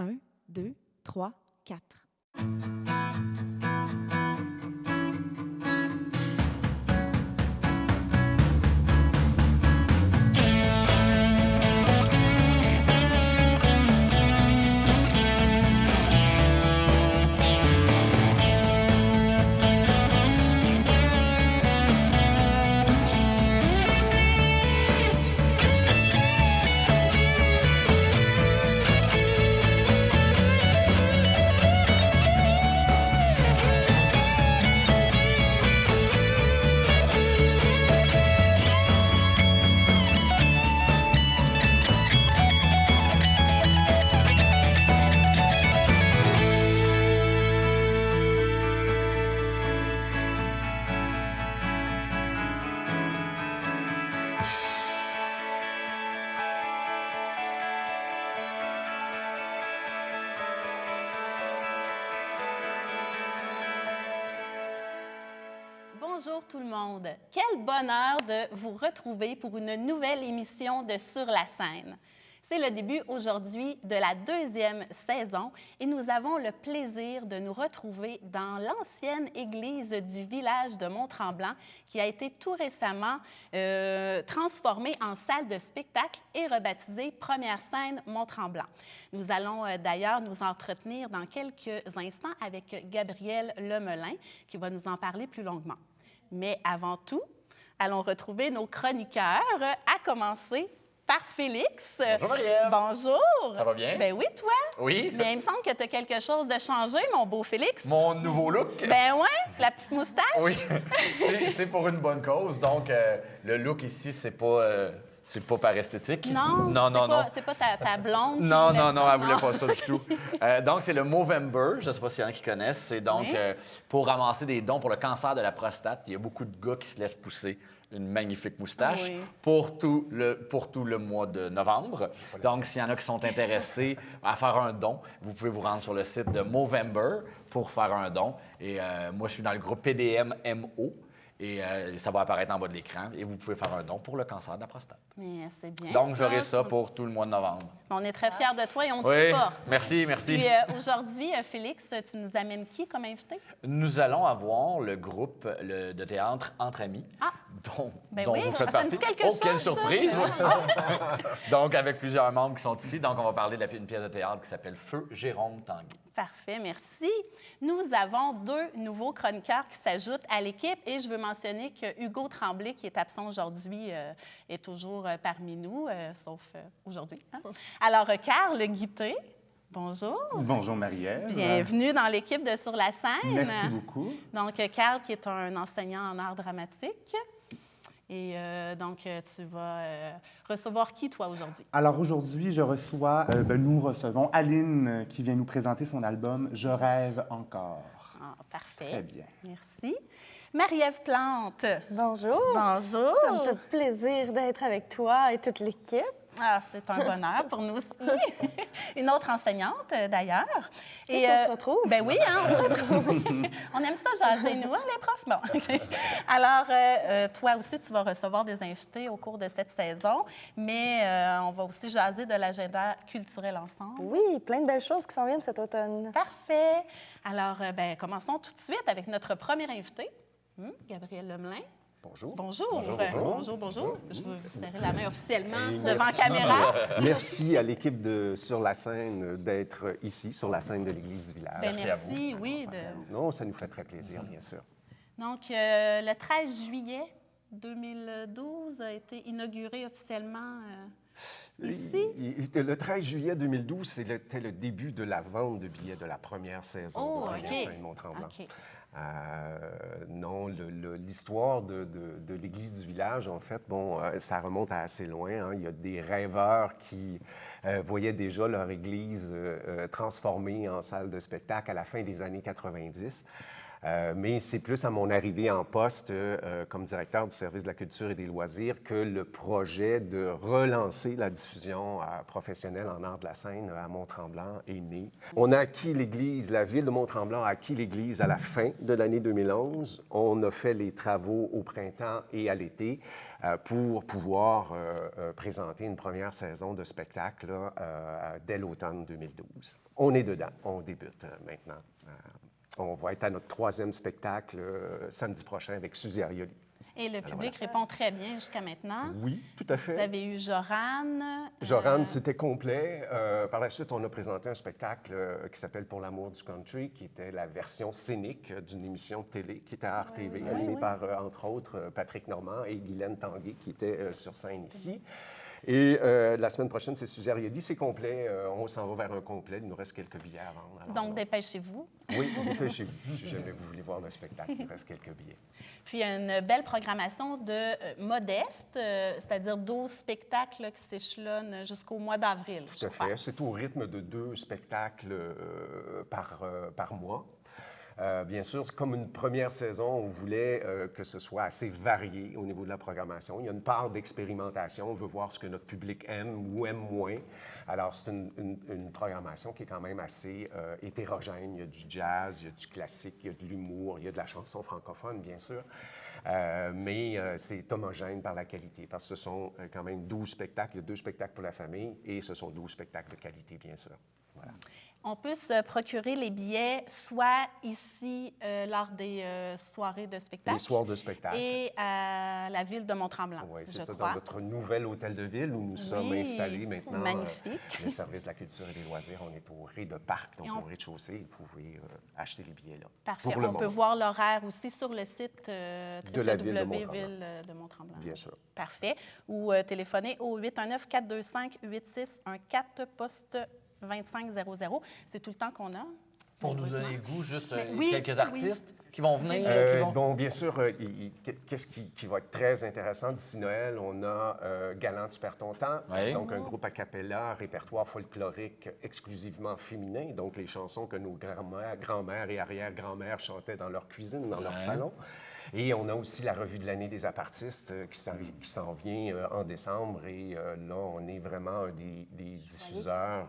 1, 2, 3, 4. Bonjour tout le monde. Quel bonheur de vous retrouver pour une nouvelle émission de Sur la scène. C'est le début aujourd'hui de la 2e saison et nous avons le plaisir de nous retrouver dans l'ancienne église du village de Mont-Tremblant qui a été tout récemment transformée en salle de spectacle et rebaptisée Première scène Mont-Tremblant. Nous allons d'ailleurs nous entretenir dans quelques instants avec Gabriel Lemelin qui va nous en parler plus longuement. Mais avant tout, allons retrouver nos chroniqueurs, à commencer par Félix. Bonjour, Marielle. Bonjour. Ça va bien? Ben oui, toi? Oui. Mais il me semble que tu as quelque chose de changé, mon beau Félix. Mon nouveau look? Ben ouais, la petite moustache. Oui, c'est pour une bonne cause. Donc, le look ici, c'est pas par esthétique. Non, c'est pas ta blonde qui Non, voulait non, non, ça, elle voulait pas ça du tout. Donc, c'est le Movember. Je ne sais pas s'il y en a qui connaissent. C'est donc pour ramasser des dons pour le cancer de la prostate. Il y a beaucoup de gars qui se laissent pousser une magnifique moustache pour tout le mois de novembre. Donc, s'il y en a qui sont intéressés à faire un don, vous pouvez vous rendre sur le site de Movember pour faire un don. Et moi, je suis dans le groupe PDM-MO. Et ça va apparaître en bas de l'écran. Et vous pouvez faire un don pour le cancer de la prostate. Mais c'est bien. Donc, j'aurai ça pour tout le mois de novembre. On est très fiers de toi et on te Oui, supporte. merci, merci. Puis aujourd'hui, Félix, tu nous amènes qui comme invité? Nous allons avoir le groupe de théâtre Entre Amis, dont oui, vous faites ça me partie. dit quelque Oh, chose, quelle ça. surprise! Donc, avec plusieurs membres qui sont ici. Donc, on va parler d'une pièce de théâtre qui s'appelle Feu Jérôme Tanguay. Parfait, merci. Nous avons 2 nouveaux chroniqueurs qui s'ajoutent à l'équipe et je veux mentionner que Hugo Tremblay, qui est absent aujourd'hui, est toujours parmi nous, sauf aujourd'hui. Hein? Alors, Carl Guité, bonjour. Bonjour Marielle. Bienvenue dans l'équipe de Sur la scène. Merci beaucoup. Donc, Carl, qui est un enseignant en art dramatique. Et donc, tu vas recevoir qui, toi, aujourd'hui? Alors aujourd'hui, nous recevons Aline qui vient nous présenter son album « Je rêve encore Ah, parfait. » Très bien. Merci. Marie-Ève Plante. Bonjour. Bonjour. Ça me fait plaisir d'être avec toi et toute l'équipe. Ah, c'est un bonheur pour nous aussi. Une autre enseignante, d'ailleurs. Et on se retrouve. Ben oui, hein, on se retrouve. On aime ça, jaser, nous, hein, les profs. Bon, OK. Alors, toi aussi, tu vas recevoir des invités au cours de cette saison, mais on va aussi jaser de l'agenda culturel ensemble. Oui, plein de belles choses qui s'en viennent cet automne. Parfait. Alors, commençons tout de suite avec notre premier invité, Gabriel Lemelin. Bonjour. Bonjour. Bonjour. Je veux vous serrer la main officiellement devant merci. caméra. Merci à l'équipe de Sur la scène d'être ici, sur la scène de l'Église du village. Ben, Merci à vous. merci, oui. Non, ça nous fait très plaisir, bien sûr. Donc, le 13 juillet 2012 a été inauguré officiellement ici. Le 13 juillet 2012, c'était le début de la vente de billets de la première saison de Première scène Mont-Tremblant. OK. Non, l'histoire de l'Église du village, en fait, ça remonte à assez loin. Hein. Il y a des rêveurs qui voyaient déjà leur église transformée en salle de spectacle à la fin des années 90. Mais c'est plus à mon arrivée en poste comme directeur du service de la culture et des loisirs que le projet de relancer la diffusion professionnelle en art de la scène à Mont-Tremblant est né. On a acquis l'église, la ville de Mont-Tremblant a acquis l'église à la fin de l'année 2011. On a fait les travaux au printemps et à l'été pour pouvoir présenter une première saison de spectacle dès l'automne 2012. On est dedans, on débute maintenant. On va être à notre 3e spectacle samedi prochain avec Suzy Arioli. Et le public répond très bien jusqu'à maintenant. Oui, tout à fait. Vous avez eu Joran. Joran, c'était complet. Par la suite, on a présenté un spectacle qui s'appelle Pour l'amour du country, qui était la version scénique d'une émission de télé qui était à RTV, animée par, entre autres, Patrick Normand et Guylaine Tanguay, qui était sur scène ici. Et la semaine prochaine, c'est Suzy Arioli, c'est complet. On s'en va vers un complet. Il nous reste quelques billets à vendre. Alors, donc, dépêchez-vous. Oui, dépêchez-vous. Si jamais vous voulez voir le spectacle, il reste quelques billets. Puis, il y a une belle programmation de modeste, c'est-à-dire 12 spectacles là, qui s'échelonnent jusqu'au mois d'avril. Tout à fait. C'est au rythme de 2 spectacles par mois. Bien sûr, comme une première saison, on voulait que ce soit assez varié au niveau de la programmation. Il y a une part d'expérimentation. On veut voir ce que notre public aime ou aime moins. Alors, c'est une programmation qui est quand même assez hétérogène. Il y a du jazz, il y a du classique, il y a de l'humour, il y a de la chanson francophone, bien sûr. Mais c'est homogène par la qualité, parce que ce sont quand même 12 spectacles. Il y a 2 spectacles pour la famille et ce sont 12 spectacles de qualité, bien sûr. Voilà. On peut se procurer les billets soit ici lors des soirées de spectacle. Les soirs de spectacle. Et à la ville de Mont-Tremblant. Oui, c'est ça, crois. dans notre nouvel hôtel de ville où nous sommes installés maintenant. Magnifique. Le service de la culture et des loisirs. On est au rez-de-parc, donc au rez-de-chaussée. Vous pouvez acheter les billets là. Parfait. On peut voir l'horaire aussi sur le site de la ville de Mont-Tremblant. Bien sûr. Parfait. Ou téléphoner au 819-425-8614, poste 2500. C'est tout le temps qu'on a. Pour nous donner le goût, juste oui, quelques artistes qui vont venir. Bon, bien sûr, qu'est-ce qui va être très intéressant d'ici Noël? On a Galant, tu perds ton temps, donc un groupe a cappella, répertoire folklorique exclusivement féminin, donc les chansons que nos grands-mères et arrière-grands-mères chantaient dans leur cuisine, dans leur salon. Et on a aussi la revue de l'année des apartistes qui s'en vient en décembre. Et là, on est vraiment des diffuseurs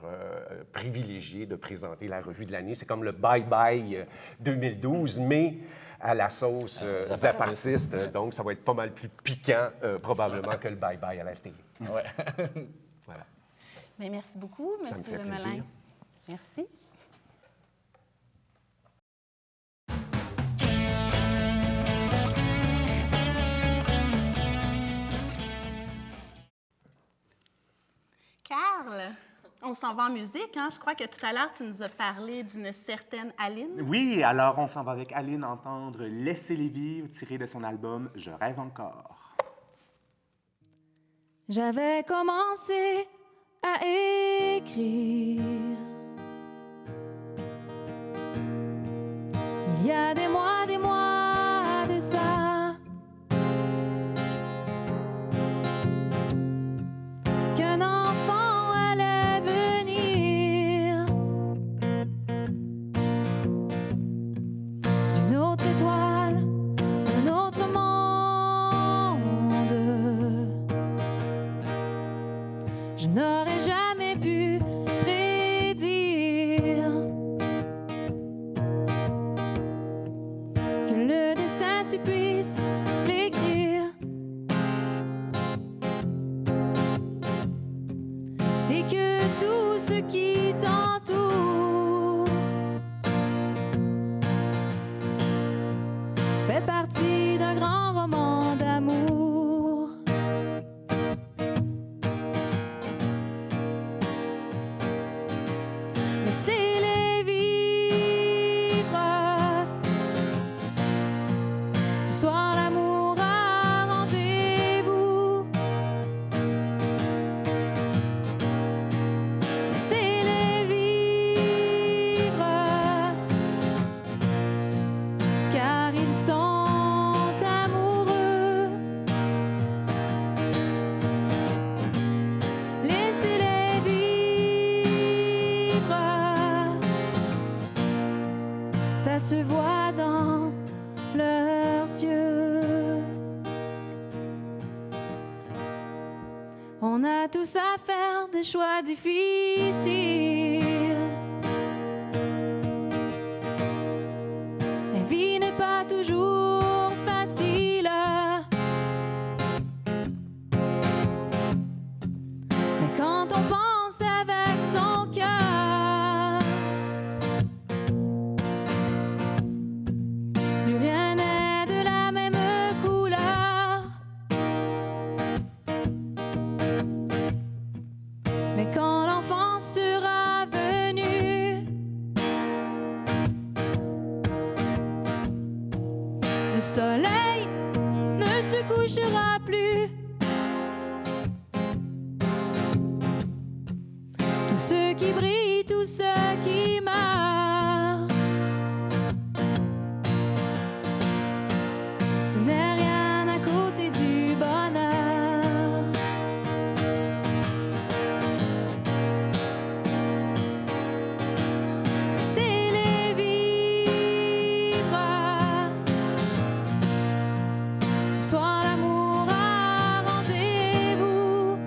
privilégiés de présenter la revue de l'année. C'est comme le Bye Bye 2012, mais à la sauce apartiste. Donc, ça va être pas mal plus piquant probablement que le Bye Bye à la télé. Ouais. Voilà. Mais merci beaucoup, M. Lemelin. Merci. Carl, on s'en va en musique. Hein? Je crois que tout à l'heure, tu nous as parlé d'une certaine Aline. Oui, alors on s'en va avec Aline entendre Laissez-les vivre, tiré de son album Je rêve encore. J'avais commencé à écrire il y a des mois de ça, qu'un enfant allait venir d'une autre étoile, d'un autre monde. Je n'aurais jamais pu prédire que le destin tu puisses l'écrire et que tout ce qui t'entoure fait partie d'un grand roman d'amour. Laissez-les vivre. Ce soir, l'amour a rendez-vous. Laissez-les vivre, car ils sont amoureux. Laissez-les vivre, ça se voit dans tous à faire des choix difficiles. La vie n'est pas toujours facile. Mais quand on pense avec son cœur, plus rien n'est de la même couleur. Mais quand l'enfance sera venue, le soleil ne se couchera plus. Tous ceux qui brillent, tous ceux qui meurent, ce n'est rien à côté du bonheur. C'est les vivre. Ce soir l'amour a rendez-vous.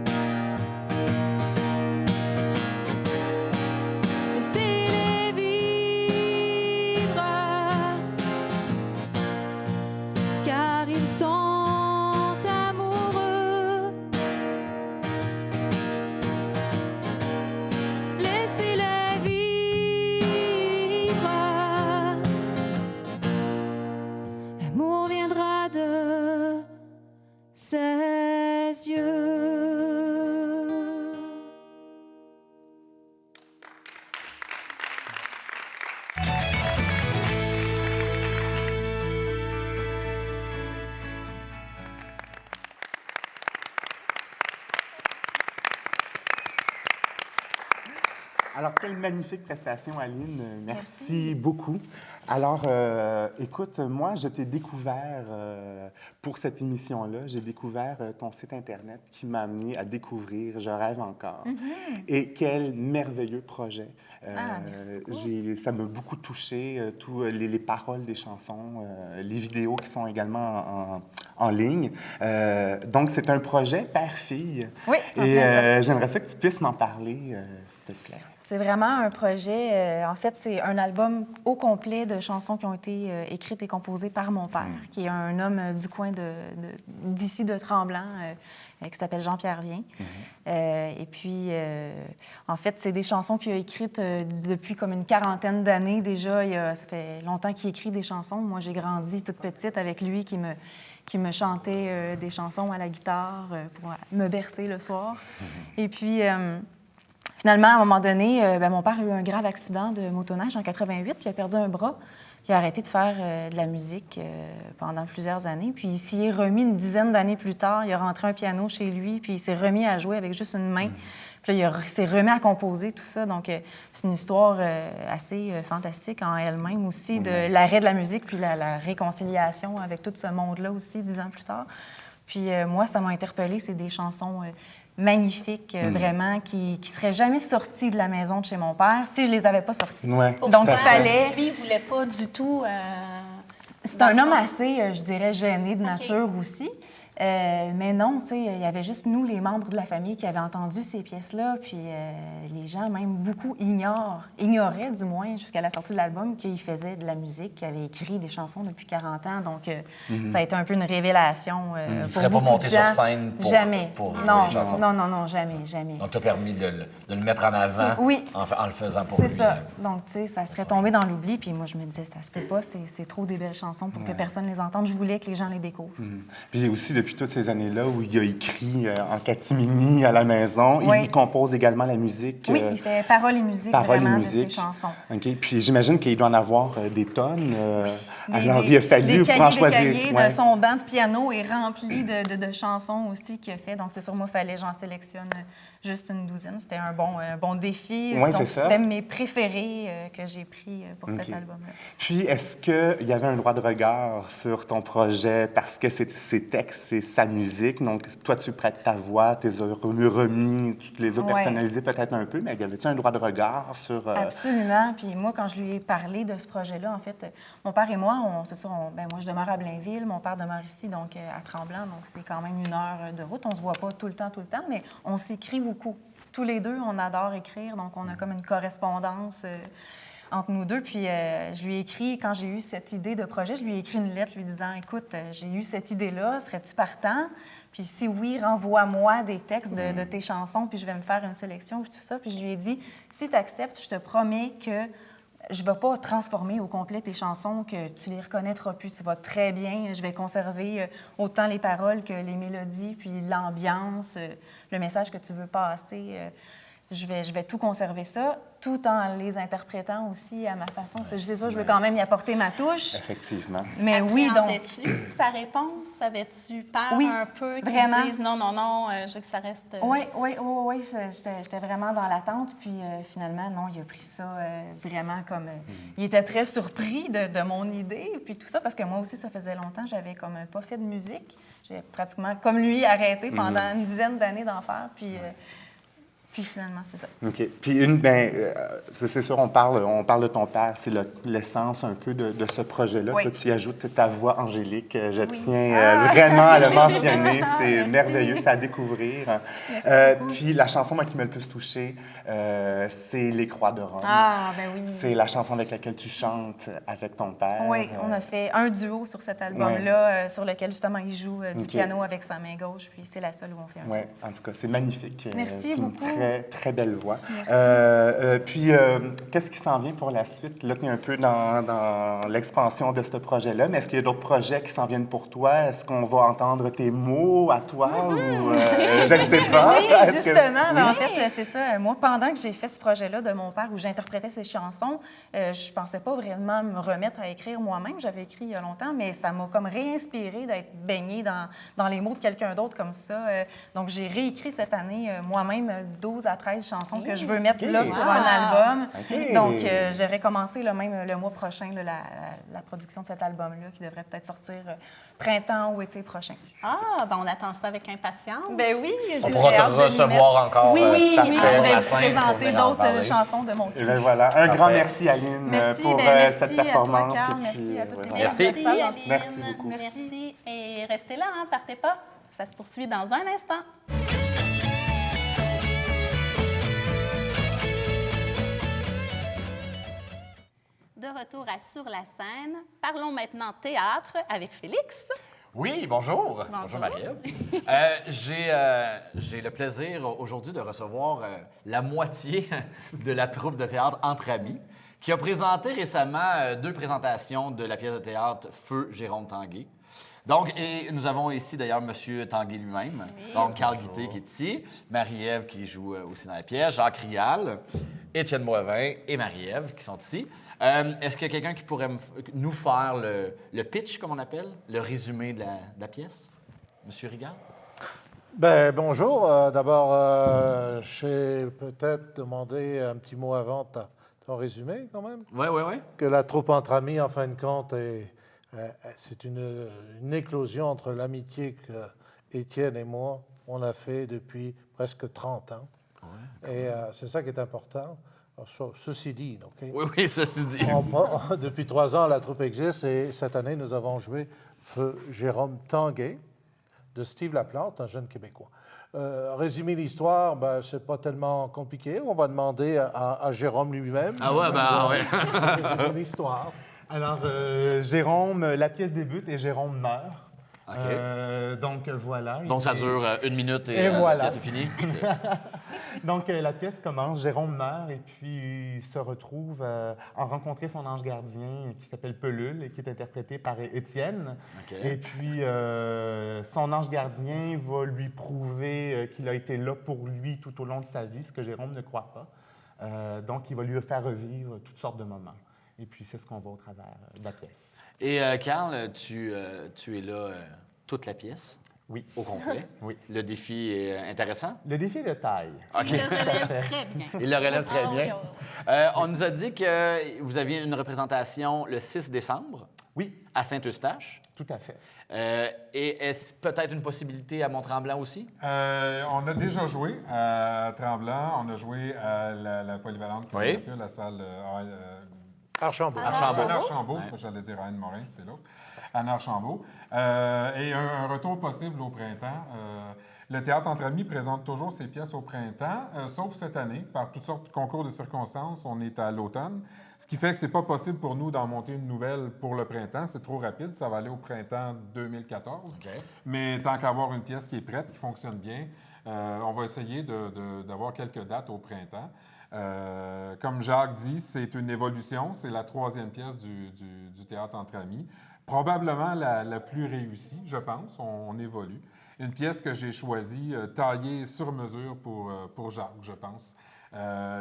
Laissez-les vivre, car ils sont amoureux. Laissez-les vivre. L'amour viendra de ses yeux. Alors, quelle magnifique prestation, Aline. Merci beaucoup. Alors, écoute, moi, je t'ai découvert pour cette émission-là. J'ai découvert ton site Internet qui m'a amené à découvrir Je rêve encore. Et quel merveilleux projet. Ça m'a beaucoup touché, tous les paroles des chansons, les vidéos qui sont également en ligne. Donc, c'est un projet père-fille. Oui, c'est un Et projet. j'aimerais ça que tu puisses m'en parler, s'il te plaît. C'est vraiment un projet, en fait, c'est un album au complet de chansons qui ont été écrites et composées par mon père, qui est un homme du coin d'ici de Tremblant, qui s'appelle Jean-Pierre Vien. Et puis, en fait, c'est des chansons qu'il a écrites depuis comme une quarantaine d'années déjà. Ça fait longtemps qu'il écrit des chansons. Moi, j'ai grandi toute petite avec lui qui me chantait des chansons à la guitare pour me bercer le soir. Et puis... Finalement, à un moment donné, mon père a eu un grave accident de motoneige en 88, puis il a perdu un bras, puis il a arrêté de faire de la musique pendant plusieurs années. Puis il s'y est remis une dizaine d'années plus tard. Il a rentré un piano chez lui, puis il s'est remis à jouer avec juste une main. Puis là, il s'est remis à composer tout ça. Donc, c'est une histoire assez fantastique en elle-même aussi, de l'arrêt de la musique, puis la réconciliation avec tout ce monde-là aussi, 10 ans plus tard. Puis moi, ça m'a interpellée. C'est des chansons... magnifiques, vraiment, qui ne seraient jamais sorties de la maison de chez mon père si je les avais pas sorties. Ouais, donc, il fallait... Lui, il ne voulait pas du tout... C'est un homme assez, je dirais, gêné de nature aussi. Mais non, tu sais, il y avait juste nous, les membres de la famille, qui avaient entendu ces pièces-là. Puis les gens, même beaucoup, ignoraient, du moins, jusqu'à la sortie de l'album, qu'il faisait de la musique, qu'il avait écrit des chansons depuis 40 ans. Donc, ça a été un peu une révélation Il ne pour serait pas beaucoup monté de gens. sur scène pour, Jamais. pour jouer Non, les chansons. non, jamais, jamais. Donc, tu as permis de le mettre en avant Oui. en le faisant pour lui. C'est ça. Donc, tu sais, ça serait tombé dans l'oubli. Puis moi, je me disais, ça se peut pas, c'est trop des belles chansons pour que personne les entende. Je voulais que les gens les découvrent. Puis aussi, depuis toutes ces années-là où il a écrit en catimini à la maison, Oui. il compose également la musique. Oui, il fait paroles et musique vraiment de ses chansons. OK. Puis j'imagine qu'il doit en avoir des tonnes. Alors, Des- il a fallu des pour en cahiers, choisir. Des cahiers Ouais. de son banc de piano est rempli de chansons aussi qu'il a fait. Donc, c'est sûr, moi, il fallait j'en sélectionne juste une douzaine. C'était un bon défi. Ouais, Donc, c'est ça. c'était mes préférés que j'ai pris pour cet album-là. Puis, est-ce qu'il y avait un droit de regard sur ton projet parce que c'est ses textes, c'est sa musique? Donc, toi, tu prêtes ta voix, tu les as remis, tu les as personnalisés peut-être un peu, mais y avait-tu un droit de regard sur... Absolument. Puis moi, quand je lui ai parlé de ce projet-là, en fait, mon père et moi, c'est sûr, moi, je demeure à Blainville, mon père demeure ici, donc à Tremblant, donc c'est quand même 1 heure de route. On se voit pas tout le temps, mais on s'écrit beaucoup. Tous les deux, on adore écrire, donc on a comme une correspondance entre nous deux. Puis je lui ai écrit, quand j'ai eu cette idée de projet, je lui ai écrit une lettre lui disant, écoute, j'ai eu cette idée-là, serais-tu partant? Puis si oui, renvoie-moi des textes de tes chansons, puis je vais me faire une sélection, puis tout ça. Puis je lui ai dit, si tu acceptes, je te promets que je ne vais pas transformer au complet tes chansons, que tu les reconnaîtras plus. Tu vas très bien. Je vais conserver autant les paroles que les mélodies, puis l'ambiance, le message que tu veux passer. Je vais tout conserver ça, tout en les interprétant aussi à ma façon. C'est ça, je veux quand même y apporter ma touche. Effectivement. Mais oui, donc... Appréhendais-tu sa réponse? Savais-tu peur un peu qu'ils vraiment. disent non, je veux que ça reste... Oui, j'étais vraiment dans l'attente. Puis finalement, non, il a pris ça vraiment comme... Il était très surpris de mon idée, puis tout ça, parce que moi aussi, ça faisait longtemps, j'avais comme pas fait de musique. J'ai pratiquement, comme lui, arrêté pendant une dizaine d'années d'en faire, puis finalement, c'est ça. OK. Puis c'est sûr, on parle de ton père, c'est l'essence un peu de ce projet-là. Oui. Toi, tu y ajoutes ta voix angélique. Je tiens vraiment à le mentionner. C'est merveilleux, c'est à découvrir. Puis la chanson moi, qui m'a le plus touchée, c'est Les Croix de Rome. Ah, ben oui. C'est la chanson avec laquelle tu chantes avec ton père. Oui, on a fait un duo sur cet album-là, sur lequel justement il joue du piano avec sa main gauche, puis c'est la seule où on fait un duo. Oui, en tout cas, c'est magnifique. Merci beaucoup. Très belle voix. Puis, qu'est-ce qui s'en vient pour la suite? Là, tu es un peu dans l'expansion de ce projet-là, mais est-ce qu'il y a d'autres projets qui s'en viennent pour toi? Est-ce qu'on va entendre tes mots à toi ou je ne sais pas? Oui, justement. En fait, c'est ça. Moi, pendant que j'ai fait ce projet-là de mon père où j'interprétais ses chansons, je pensais pas vraiment me remettre à écrire moi-même. J'avais écrit il y a longtemps, mais ça m'a comme réinspirée d'être baignée dans les mots de quelqu'un d'autre comme ça. Donc, j'ai réécrit cette année moi-même 12 à 13 chansons que je veux mettre là sur un album. Donc, j'aurais commencé même le mois prochain la production de cet album-là qui devrait peut-être sortir printemps ou été prochain. Ah, ben on attend ça avec impatience. Ben oui, on pourra te recevoir encore. Oui, je vais vous présenter d'autres chansons de mon cri. Et bien voilà, un grand merci Aline pour cette performance. À toi, Carl, merci à toutes les Merci, Aline. Merci beaucoup. Merci. Et restez là, partez pas. Ça se poursuit dans un instant. De retour à Sur la scène, parlons maintenant théâtre avec Félix. Oui, bonjour. Bonjour Marie-Ève. J'ai le plaisir aujourd'hui de recevoir la moitié de la troupe de théâtre Entre Amis, qui a présenté récemment 2 présentations de la pièce de théâtre Feu Jérôme Tanguay. Donc, et nous avons ici d'ailleurs M. Tanguay lui-même, donc Carl Guité qui est ici, Marie-Ève qui joue aussi dans la pièce, Jacques Rial, Étienne Boivin et Marie-Ève qui sont ici. Est-ce qu'il y a quelqu'un qui pourrait nous faire le pitch, comme on appelle, le résumé de la pièce? Monsieur Rigal? Ben, bonjour. D'abord, j'ai peut-être demandé un petit mot avant ton résumé, quand même. Oui. Que la troupe Entre Amis, en fin de compte, c'est une éclosion entre l'amitié que Étienne et moi, on a fait depuis presque 30 ans. Ouais, et c'est ça qui est important. Alors, ceci dit, OK? Oui, ceci dit. Depuis 3 ans, la troupe existe et cette année, nous avons joué Feu Jérôme Tanguay de Steve Laplante, un jeune Québécois. Résumer l'histoire, c'est pas tellement compliqué. On va demander à Jérôme lui-même. Ah ouais, oui. Résumer l'histoire. Alors, Jérôme, la pièce débute et Jérôme meurt. OK. Donc, voilà. Donc, ça dure 1 minute et voilà. la pièce est finie. Donc, la pièce commence, Jérôme meurt et puis il se retrouve à rencontrer son ange gardien qui s'appelle Pelule et qui est interprété par Étienne. Okay. Et puis, son ange gardien va lui prouver qu'il a été là pour lui tout au long de sa vie, ce que Jérôme ne croit pas. Donc, il va lui faire revivre toutes sortes de moments. Et puis, c'est ce qu'on voit au travers de la pièce. Et Carl, tu es là toute la pièce? Oui. Au complet. Oui. Le défi est intéressant. Le défi de taille. OK. Il le relève très bien. Il le relève très Ah oui, bien. oui, On nous a dit que vous aviez une représentation le 6 décembre Oui, à Saint-Eustache. tout à fait. Et est-ce peut-être une possibilité à Mont-Tremblant aussi? On a déjà joué à Tremblant, on a joué à la polyvalente, Oui. la salle Archambault. Archambault. Archambault, Ouais. j'allais dire Anne-Morin, c'est l'autre. Anne Archambault. Et un retour possible au printemps. Le Théâtre Entre Amis présente toujours ses pièces au printemps, sauf cette année, par toutes sortes de concours de circonstances, on est à l'automne. Ce qui fait que c'est pas possible pour nous d'en monter une nouvelle pour le printemps, c'est trop rapide, ça va aller au printemps 2014. OK. Mais tant qu'avoir une pièce qui est prête, qui fonctionne bien, on va essayer d'avoir quelques dates au printemps. Comme Jacques dit, c'est une évolution. C'est la 3e pièce du Théâtre Entre Amis. Probablement la plus réussie, je pense. On évolue. Une pièce que j'ai choisie, taillée sur mesure pour Jacques, je pense.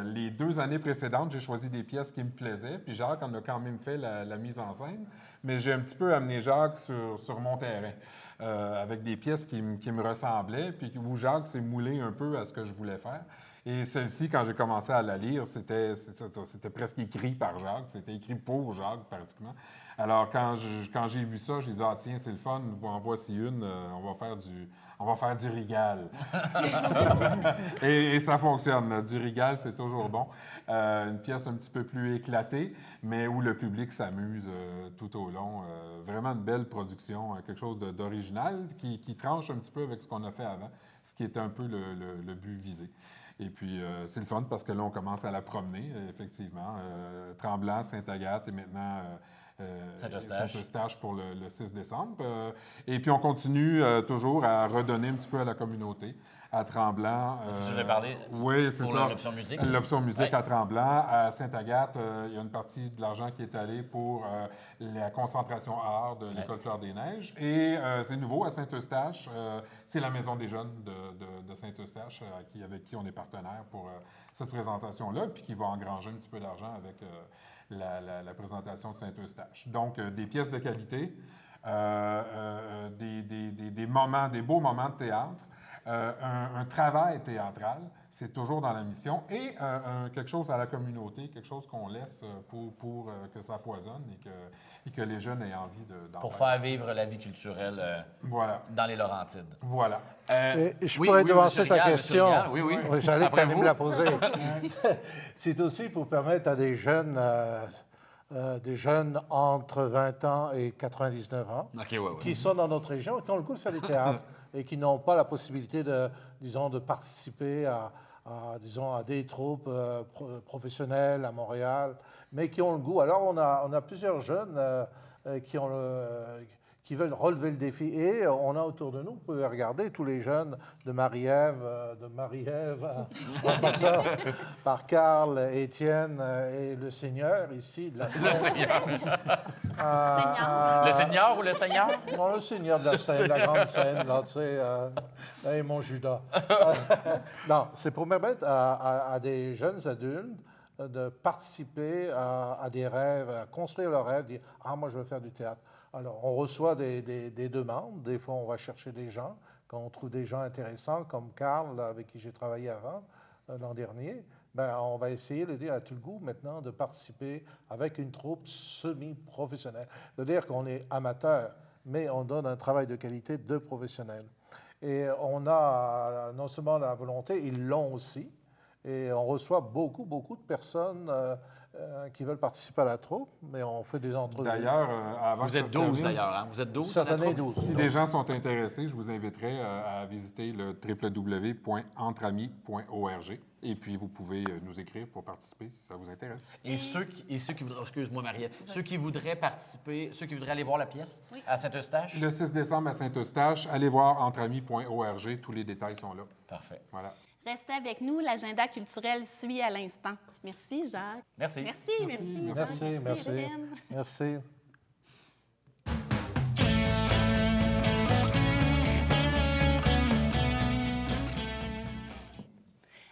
Les 2 années précédentes, j'ai choisi des pièces qui me plaisaient, puis Jacques en a quand même fait la mise en scène, mais j'ai un petit peu amené Jacques sur mon terrain, avec des pièces qui me ressemblaient, puis où Jacques s'est moulé un peu à ce que je voulais faire. Et celle-ci, quand j'ai commencé à la lire, c'était presque écrit par Jacques, c'était écrit pour Jacques, pratiquement. Alors, quand j'ai vu ça, j'ai dit « Ah tiens, c'est le fun, en voici une, on va faire du Rigal. » et ça fonctionne. Du Rigal, c'est toujours bon. Une pièce un petit peu plus éclatée, mais où le public s'amuse tout au long. Vraiment une belle production, quelque chose d'original qui tranche un petit peu avec ce qu'on a fait avant, ce qui était un peu le but visé. Et puis, c'est le fun parce que là, on commence à la promener, effectivement. Tremblant, Sainte-Agathe et maintenant Saint-Eustache pour le 6 décembre. Et puis, on continue toujours à redonner un petit peu à la communauté. À Tremblant. Si je l'ai parlé oui, c'est pour ça. l'option musique. L'option musique Ouais. à Tremblant. À Sainte-Agathe, il y a une partie de l'argent qui est allé pour la concentration art de l'École Fleur des Neiges. Et c'est nouveau à Saint-Eustache. C'est la Maison des jeunes de Saint-Eustache avec qui on est partenaire pour cette présentation-là, puis qui va engranger un petit peu d'argent avec la présentation de Saint-Eustache. Donc, des pièces de qualité, des moments, des beaux moments de théâtre. Un travail théâtral, c'est toujours dans la mission, et quelque chose à la communauté, quelque chose qu'on laisse pour que ça foisonne et que les jeunes aient envie d'en Pour faire vivre la vie culturelle Voilà. dans les Laurentides. Voilà. Et je pourrais devancer ta question. Oui, oui. Oui, j'allais Après me vous. la poser. C'est aussi pour permettre à des jeunes entre 20 ans et 99 ans OK, ouais, ouais. qui sont dans notre région et qui ont le goût de faire du théâtre et qui n'ont pas la possibilité de participer à des troupes professionnelles à Montréal, mais qui ont le goût. Alors, on a plusieurs jeunes qui veulent relever le défi. Et on a autour de nous, vous pouvez regarder, tous les jeunes de Marie-Ève, en passant par Carl, Étienne et le Seigneur, ici, de la scène. Le Seigneur. Seigneur. Le Seigneur ou le Seigneur? Non, le Seigneur de la scène, la grande scène, là, tu sais, et mon Judas. Non, c'est pour permettre à des jeunes adultes de participer à des rêves, à construire leurs rêves, dire « Ah, moi, je veux faire du théâtre ». Alors, on reçoit des demandes. Des fois, on va chercher des gens. Quand on trouve des gens intéressants, comme Carl, avec qui j'ai travaillé avant, l'an dernier, ben, on va essayer de dire « As-tu le goût maintenant de participer avec une troupe semi-professionnelle ?» C'est-à-dire qu'on est amateur, mais on donne un travail de qualité de professionnel. Et on a non seulement la volonté, ils l'ont aussi. Et on reçoit beaucoup de personnes qui veulent participer à la troupe, mais on fait des entrevues. D'ailleurs, avant Vous que ça êtes se 12 termine, d'ailleurs, hein? Vous êtes 12? Cette dans la année, troupe? 12. Si des gens sont intéressés, je vous inviterai à visiter le www.entreamis.org et puis vous pouvez nous écrire pour participer si ça vous intéresse. Et ceux qui voudraient, excuse-moi Marie-Ève, ceux qui voudraient participer, ceux qui voudraient aller voir la pièce à Saint-Eustache? Le 6 décembre à Saint-Eustache, allez voir entreamis.org, tous les détails sont là. Parfait. Voilà. Restez avec nous, l'agenda culturel suit à l'instant. Merci, Jacques. Merci. Merci. Jacques. Merci. Hélène. Merci.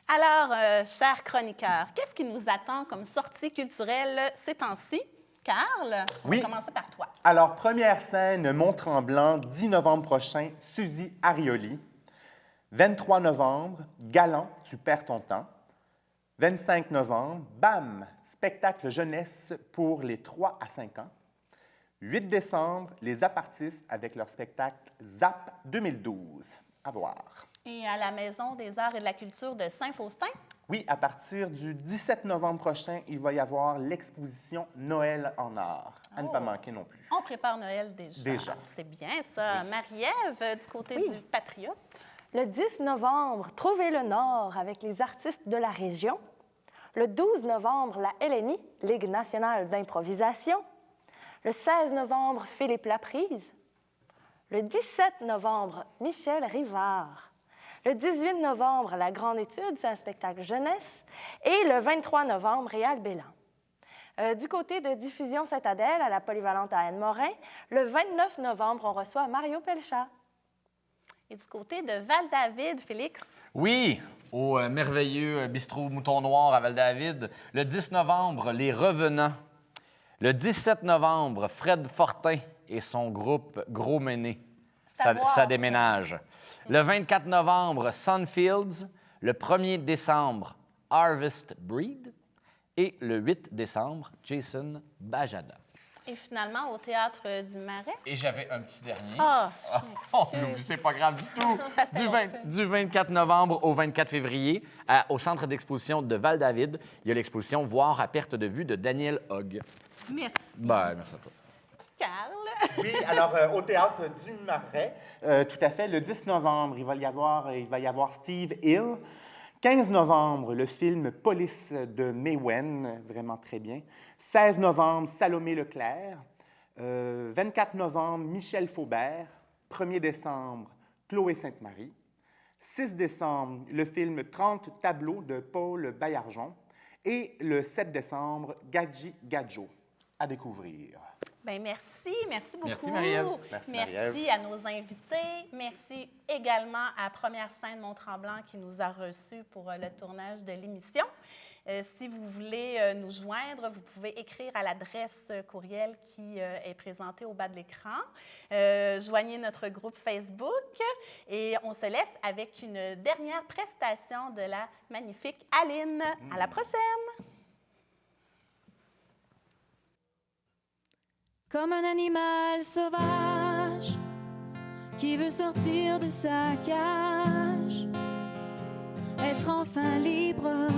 Alors, chers chroniqueurs, qu'est-ce qui nous attend comme sortie culturelle ces temps-ci? Carl, on va commencer par toi. Alors, première scène, Mont-Tremblant, 10 novembre prochain, Suzy Arioli. 23 novembre, Galant, tu perds ton temps. 25 novembre, BAM, spectacle jeunesse pour les 3 à 5 ans. 8 décembre, les apartistes avec leur spectacle ZAP 2012. À voir. Et à la Maison des arts et de la culture de Saint-Faustin? Oui, à partir du 17 novembre prochain, il va y avoir l'exposition Noël en art. À ne pas manquer non plus. On prépare Noël déjà. Déjà. C'est bien ça. Marie-Ève, du côté du Patriote. Le 10 novembre, Trouvez le Nord avec les artistes de la région. Le 12 novembre, la LNI, Ligue nationale d'improvisation. Le 16 novembre, Philippe Laprise. Le 17 novembre, Michel Rivard. Le 18 novembre, La Grande Étude, c'est un spectacle jeunesse. Et le 23 novembre, Réal Bélan. Du côté de Diffusion Citadelle, à la Polyvalente à Anne-Morin, le 29 novembre, on reçoit Mario Pelchat. Et du côté de Val-David, Félix? Oui, au merveilleux bistrot Mouton Noir à Val-David. Le 10 novembre, Les Revenants. Le 17 novembre, Fred Fortin et son groupe Gros Méné. Ça déménage. Le 24 novembre, Sunfields. Le 1er décembre, Harvest Breed. Et le 8 décembre, Jason Bajada. Et finalement, au Théâtre du Marais. Et j'avais un petit dernier. Ah, Oh, c'est pas grave du tout. Du 24 novembre au 24 février, au Centre d'exposition de Val-David, il y a l'exposition Voir à perte de vue de Daniel Hogg. Merci. Ben, merci à toi. Carl? Oui, alors au Théâtre du Marais, tout à fait, le 10 novembre, il va y avoir Steve Hill. 15 novembre, le film Police de Maïwenn, vraiment très bien. 16 novembre, Salomé Leclerc. 24 novembre, Michel Faubert. 1er décembre, Chloé Sainte-Marie. 6 décembre, le film 30 tableaux de Paul Baillargeon. Et le 7 décembre, Gadji Gadjo. À découvrir. Bien, merci beaucoup. Merci, Marie-Ève. Merci à nos invités. Merci également à Première Scène Mont-Tremblant qui nous a reçus pour le tournage de l'émission. Si vous voulez nous joindre, vous pouvez écrire à l'adresse courriel qui est présentée au bas de l'écran. Joignez notre groupe Facebook et on se laisse avec une dernière prestation de la magnifique Aline. À la prochaine! Comme un animal sauvage qui veut sortir de sa cage, être enfin libre,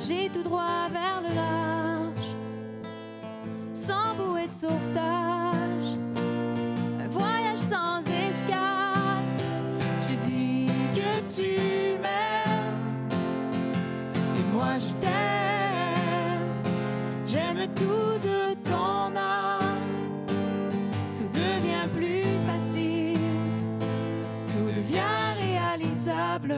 j'ai tout droit vers le large, sans bouée de sauvetage, un voyage sans escale. Tu dis que tu m'aimes, et moi je t'aime, j'aime tout de ton âme. Plus facile, tout devient réalisable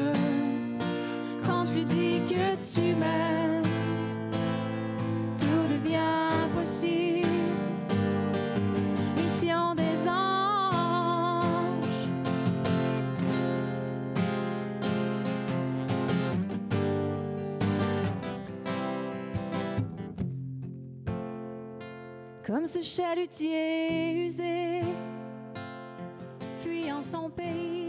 quand tu dis que tu m'aimes. Tout devient possible. Mission des anges. Comme ce chalutier usé, fuyant son pays.